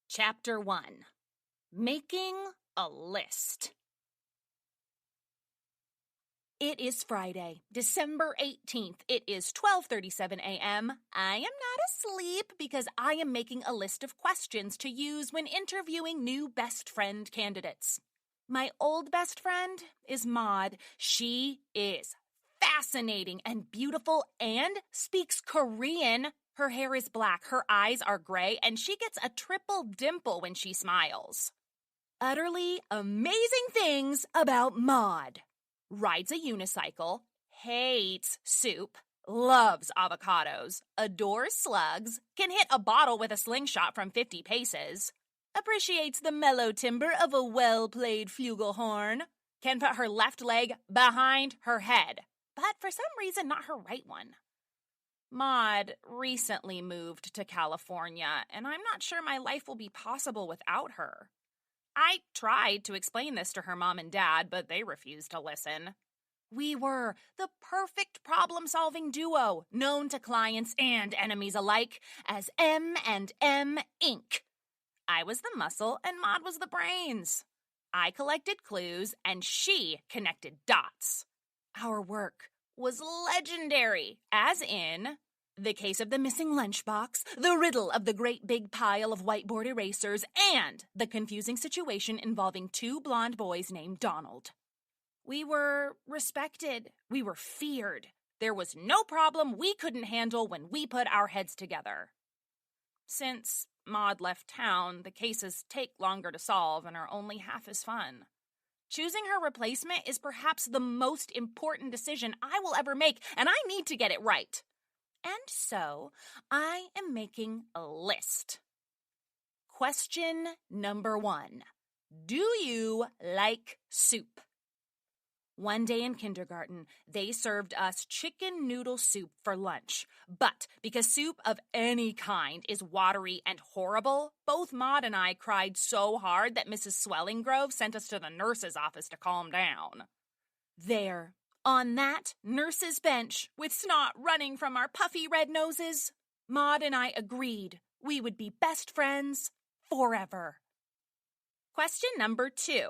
Chapter 1. Making a List. It is Friday, December 18th. It is 12:37 a.m. I am not asleep because I am making a list of questions to use when interviewing new best friend candidates. My old best friend is Maud. She is fascinating and beautiful and speaks Korean. Her hair is black, her eyes are gray, and she gets a triple dimple when she smiles. Utterly amazing things about Maud. Rides a unicycle, hates soup, loves avocados, adores slugs, can hit a bottle with a slingshot from 50 paces, appreciates the mellow timbre of a well-played flugelhorn, can put her left leg behind her head, but for some reason not her right one. Maud recently moved to California, and I'm not sure my life will be possible without her. I tried to explain this to her mom and dad, but they refused to listen. We were the perfect problem-solving duo, known to clients and enemies alike as M&M Inc. I was the muscle and Maud was the brains. I collected clues and she connected dots. Our work was legendary, as in the case of the missing lunchbox, the riddle of the great big pile of whiteboard erasers, and the confusing situation involving two blonde boys named Donald. We were respected. We were feared. There was no problem we couldn't handle when we put our heads together. Since Maud left town, the cases take longer to solve and are only half as fun. Choosing her replacement is perhaps the most important decision I will ever make, and I need to get it right. And so, I am making a list. Question number 1. Do you like soup? One day in kindergarten, they served us chicken noodle soup for lunch. But because soup of any kind is watery and horrible, both Maud and I cried so hard that Mrs. Swellinggrove sent us to the nurse's office to calm down. There, on that nurse's bench, with snot running from our puffy red noses, Maud and I agreed we would be best friends forever. Question number 2.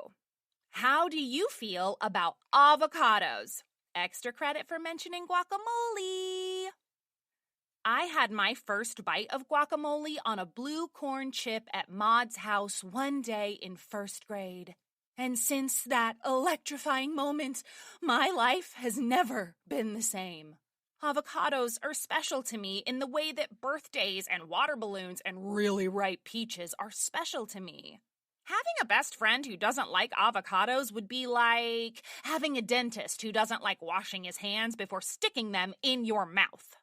How do you feel about avocados? Extra credit for mentioning guacamole. I had my first bite of guacamole on a blue corn chip at Maud's house one day in first grade. And since that electrifying moment, my life has never been the same. Avocados are special to me in the way that birthdays and water balloons and really ripe peaches are special to me. Having a best friend who doesn't like avocados would be like having a dentist who doesn't like washing his hands before sticking them in your mouth.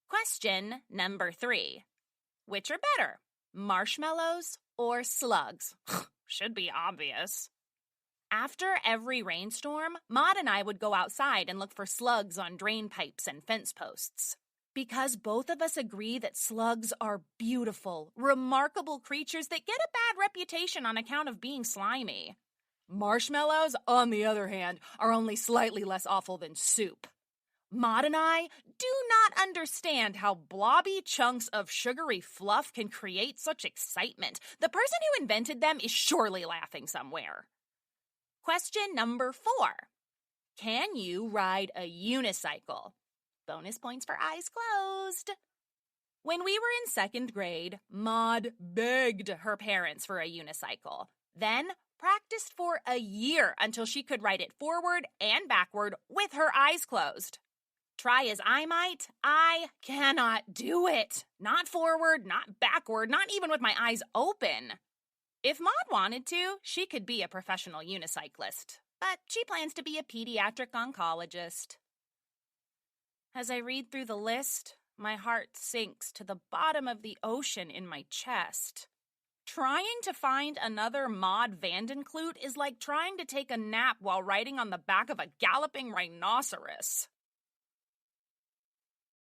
Question number 3. Which are better, marshmallows or slugs? Should be obvious. After every rainstorm, Maud and I would go outside and look for slugs on drain pipes and fence posts. Because both of us agree that slugs are beautiful, remarkable creatures that get a bad reputation on account of being slimy. Marshmallows, on the other hand, are only slightly less awful than soup. Maud and I do not understand how blobby chunks of sugary fluff can create such excitement. The person who invented them is surely laughing somewhere. Question number 4. Can you ride a unicycle? Bonus points for eyes closed. When we were in 2nd grade, Maud begged her parents for a unicycle, then practiced for a year until she could ride it forward and backward with her eyes closed. Try as I might, I cannot do it. Not forward, not backward, not even with my eyes open. If Maud wanted to, she could be a professional unicyclist, but she plans to be a pediatric oncologist. As I read through the list, my heart sinks to the bottom of the ocean in my chest. Trying to find another Maud Vandenkloot is like trying to take a nap while riding on the back of a galloping rhinoceros.